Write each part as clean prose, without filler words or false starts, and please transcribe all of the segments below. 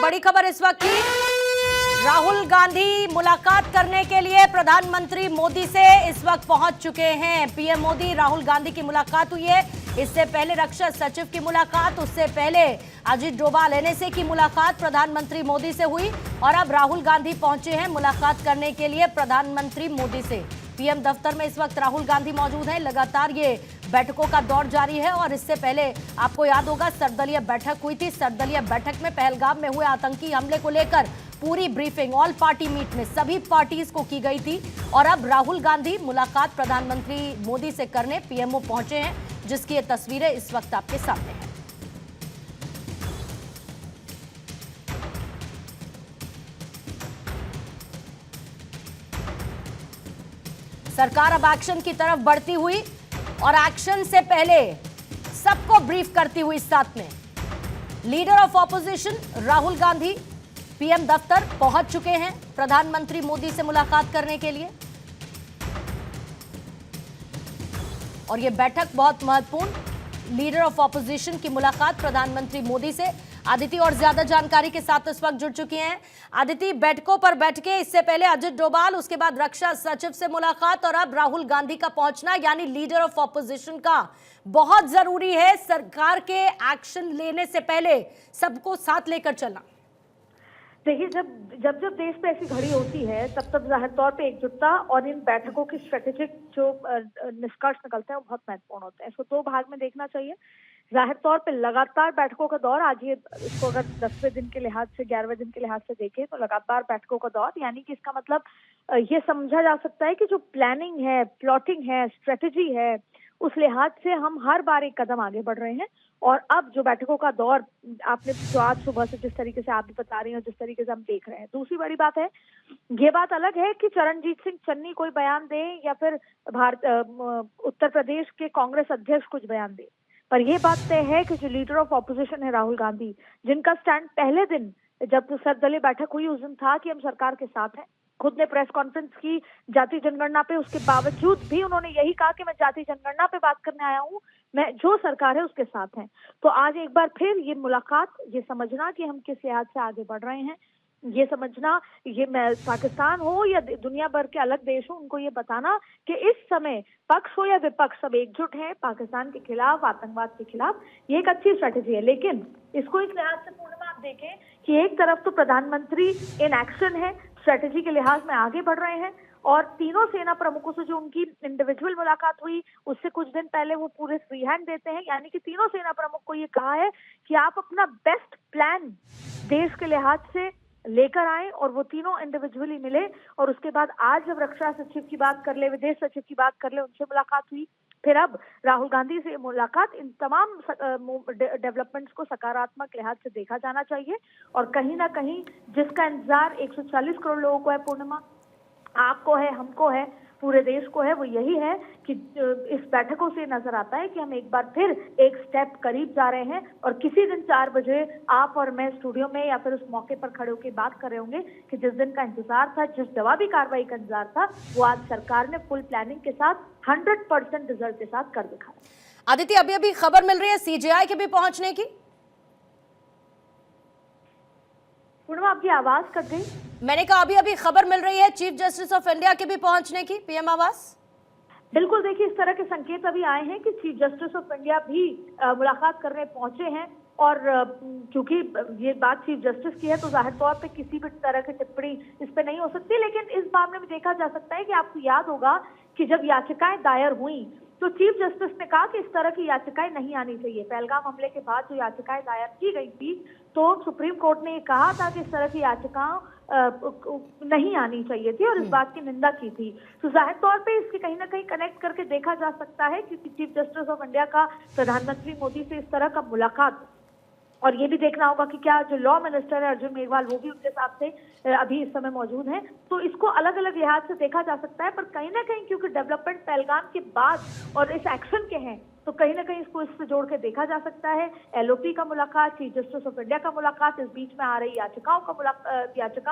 बड़ी खबर इस वक्त की, राहुल गांधी मुलाकात करने के लिए प्रधानमंत्री मोदी से इस वक्त पहुंच चुके हैं। पीएम मोदी राहुल गांधी की मुलाकात हुई है। इससे पहले रक्षा सचिव की मुलाकात, उससे पहले अजीत डोभाल एनएसए की मुलाकात प्रधानमंत्री मोदी से हुई और अब राहुल गांधी पहुंचे हैं मुलाकात करने के लिए प्रधानमंत्री मोदी से। पीएम दफ्तर में इस वक्त राहुल गांधी मौजूद हैं। लगातार ये बैठकों का दौर जारी है और इससे पहले आपको याद होगा सर्वदलीय बैठक हुई थी। सर्वदलीय बैठक में पहलगाम में हुए आतंकी हमले को लेकर पूरी ब्रीफिंग ऑल पार्टी मीट में सभी पार्टीज को की गई थी और अब राहुल गांधी मुलाकात प्रधानमंत्री मोदी से करने पीएमओ पहुंचे हैं, जिसकी ये तस्वीरें इस वक्त आपके सामने हैं। सरकार अब एक्शन की तरफ बढ़ती हुई और एक्शन से पहले सबको ब्रीफ करती हुई साथ में leader of opposition Rahul Gandhi PM दफ्तर पहुंच चुके हैं प्रधानमंत्री मोदी से मुलाकात करने के लिए। और यह बैठक बहुत महत्वपूर्ण, लीडर ऑफ ऑपोजिशन की मुलाकात प्रधानमंत्री मोदी से। आदिति और ज्यादा जानकारी के साथ इस वक्त जुड़ चुकी हैं। आदिति, बैठकों पर बैठ के इससे पहले अजीत डोभाल, उसके बाद रक्षा सचिव से मुलाकात और अब राहुल गांधी का पहुंचना, यानी लीडर ऑफ ऑपोजिशन का बहुत जरूरी है सरकार के एक्शन लेने से पहले सबको साथ लेकर चलना। देखिए, जब देश पे ऐसी घड़ी होती है तब जाहिर तौर पे एकजुटता और इन बैठकों की स्ट्रेटेजिक जो निष्कर्ष निकलते हैं वो बहुत महत्वपूर्ण होते हैं। इसको दो भाग में देखना चाहिए। जाहिर तौर पे लगातार बैठकों का दौर, आज ये इसको अगर 10वें दिन के लिहाज से 11वें दिन के लिहाज से देखें तो लगातार बैठकों का दौर, यानी कि इसका मतलब ये समझा जा सकता है कि जो प्लानिंग है, प्लॉटिंग है, स्ट्रेटेजी है, उस लिहाज से हम हर बार एक कदम आगे बढ़ रहे हैं। और अब जो बैठकों का दौर आपने जो आज सुबह से जिस तरीके से आप भी बता रही हैं, जिस तरीके से हम देख रहे हैं, दूसरी बड़ी बात है, ये बात अलग है कि चरणजीत सिंह चन्नी कोई बयान दे या फिर उत्तर प्रदेश के कांग्रेस अध्यक्ष कुछ बयान दे, पर यह बात तय है कि जो लीडर ऑफ ऑपोजिशन है राहुल गांधी, जिनका स्टैंड पहले दिन जब सर्वदलीय बैठक हुई उस दिन था कि हम सरकार के साथ हैं। खुद ने प्रेस कॉन्फ्रेंस की जाति जनगणना पे, उसके बावजूद भी उन्होंने यही कहा कि मैं जाति जनगणना पे बात करने आया हूँ, मैं जो सरकार है उसके साथ हैं। तो आज एक बार फिर ये मुलाकात, ये समझना कि हम किस लिहाज से आगे बढ़ रहे हैं, ये समझना, ये पाकिस्तान हो या दुनिया भर के अलग देश हो, उनको ये बताना कि इस समय पक्ष हो या विपक्ष सब एकजुट है पाकिस्तान के खिलाफ, आतंकवाद के खिलाफ। ये एक अच्छी स्ट्रेटेजी है। लेकिन इसको इस लिहाज से पूर्णिमा आप देखें कि एक तरफ तो प्रधानमंत्री इन एक्शन है, स्ट्रेटेजी के लिहाज में आगे बढ़ रहे हैं और तीनों सेना प्रमुखों से जो उनकी इंडिविजुअल मुलाकात हुई उससे कुछ दिन पहले वो पूरे फ्री हैंड देते हैं, यानी कि तीनों सेना प्रमुख को ये कहा है कि आप अपना बेस्ट प्लान देश के लिहाज से लेकर आए और वो तीनों इंडिविजुअली मिले। और उसके बाद आज जब रक्षा सचिव की बात कर ले, विदेश सचिव की बात कर ले, उनसे मुलाकात हुई, फिर अब राहुल गांधी से मुलाकात, इन तमाम डेवलपमेंट्स को सकारात्मक लिहाज से देखा जाना चाहिए। और कहीं ना कहीं जिसका इंतजार 140 करोड़ लोगों को है पूर्णिमा, आपको है, हमको है, पूरे देश को है, वो यही है कि इस बैठकों से नजर आता है कि हम एक बार फिर एक स्टेप करीब जा रहे हैं। और किसी दिन 4 बजे आप और मैं स्टूडियो में या फिर उस मौके पर खड़े होकर बात कर रहे होंगे कि जिस दिन का इंतजार था, जिस जवाबी कार्रवाई का इंतजार था, वो आज सरकार ने फुल प्लानिंग के साथ 100% रिजल्ट के साथ कर दिखाया। आदित्य, अभी खबर मिल रही है सीजेआई के भी पहुंचने की। पूर्णिमा, आपकी आवाज कट गई। मैंने कहा अभी खबर मिल रही है चीफ जस्टिस ऑफ इंडिया के भी पहुंचने की पीएम आवास। बिल्कुल, देखिए, इस तरह के संकेत अभी आए हैं कि चीफ जस्टिस ऑफ इंडिया भी मुलाकात करने पहुंचे हैं। और क्योंकि ये बात चीफ जस्टिस की है तो जाहिर तौर पे किसी भी तरह की टिप्पणी इस पे नहीं हो सकती। लेकिन इस मामले में देखा जा सकता है कि आपको याद होगा कि जब याचिकाएं दायर हुई तो चीफ जस्टिस ने कहा कि इस तरह की याचिकाएं नहीं आनी चाहिए। पहलगाम हमले के बाद जो याचिकाएं दायर की गई थी तो सुप्रीम कोर्ट ने ये कहा था कि इस तरह की याचिकाएं नहीं आनी चाहिए थी और इस बात की निंदा की थी। तो जाहिर तौर पे इसके कहीं ना कहीं कनेक्ट करके देखा जा सकता है कि चीफ जस्टिस ऑफ इंडिया का प्रधानमंत्री मोदी से इस तरह का मुलाकात। और ये भी देखना होगा कि क्या जो लॉ मिनिस्टर है अर्जुन मेघवाल, वो भी उनके साथ से अभी इस समय मौजूद हैं। तो इसको अलग अलग लिहाज से देखा जा सकता है, पर कहीं ना कहीं क्योंकि डेवलपमेंट पहलगाम के बाद और इस एक्शन के हैं तो कहीं ना कहीं इसको इससे जोड़ के देखा जा सकता है। एलओपी का मुलाकात, चीफ जस्टिस ऑफ इंडिया का मुलाकात, इस बीच में आ रही याचिकाओं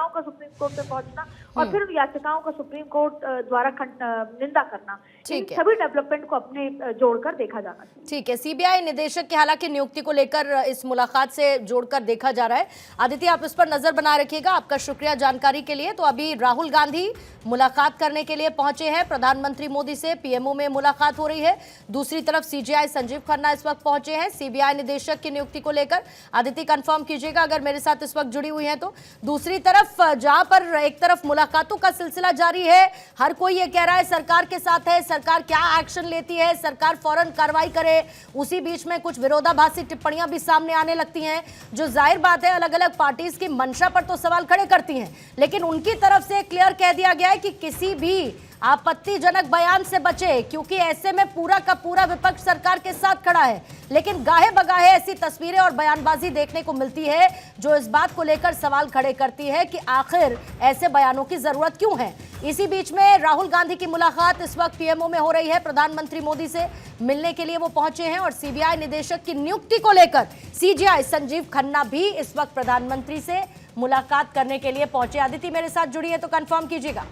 का सुप्रीम कोर्ट में पहुंचना और फिर याचिकाओं का सुप्रीम कोर्ट द्वारा निंदा करना, इन सभी डेवलपमेंट को अपने जोड़कर देखा जाना चाहिए। ठीक है, सीबीआई निदेशक की हालांकि नियुक्ति को लेकर इस मुलाकात से जोड़कर देखा जा रहा है। आदित्य, आप इस पर नजर बनाए रखिएगा। आपका शुक्रिया जानकारी के लिए। तो अभी राहुल गांधी मुलाकात करने के लिए पहुंचे हैं प्रधानमंत्री मोदी से, पीएमओ में मुलाकात हो रही है। दूसरी तरफ सीजेआई संजीव खन्ना इस वक्त पहुंचे हैं सीबीआई निदेशक की नियुक्ति को लेकर। आदित्य, कंफर्म कीजिएगा अगर मेरे साथ इस वक्त जुड़ी हुई हैं तो। दूसरी तरफ जहां पर एक तरफ मुलाकातों का सिलसिला जारी है, हर कोई ये कह रहा है सरकार के साथ है, सरकार क्या एक्शन लेती है, सरकार फौरन कार्रवाई करे। उसी बीच में कुछ विरोधाभासी टिप्पणियां भी सामने आने लगती हैं, जो जाहिर बात है अलग अलग पार्टीज की मंशा पर तो सवाल खड़े करती हैं, लेकिन उनकी तरफ से क्लियर कह दिया गया है कि किसी भी आपत्तिजनक बयान से बचे, क्योंकि ऐसे में पूरा का पूरा विपक्ष सरकार के साथ खड़ा है। लेकिन गाहे बगाहे ऐसी तस्वीरें और बयानबाजी देखने को मिलती है जो इस बात को लेकर सवाल खड़े करती है कि आखिर ऐसे बयानों की जरूरत क्यों है। इसी बीच में राहुल गांधी की मुलाकात इस वक्त पीएमओ में हो रही है। प्रधानमंत्री मोदी से मिलने के लिए वो पहुंचे हैं और सीबीआई निदेशक की नियुक्ति को लेकर सीजेआई संजीव खन्ना भी इस वक्त प्रधानमंत्री से मुलाकात करने के लिए पहुंचे। आदित्य, मेरे साथ जुड़ी है तो कंफर्म कीजिएगा।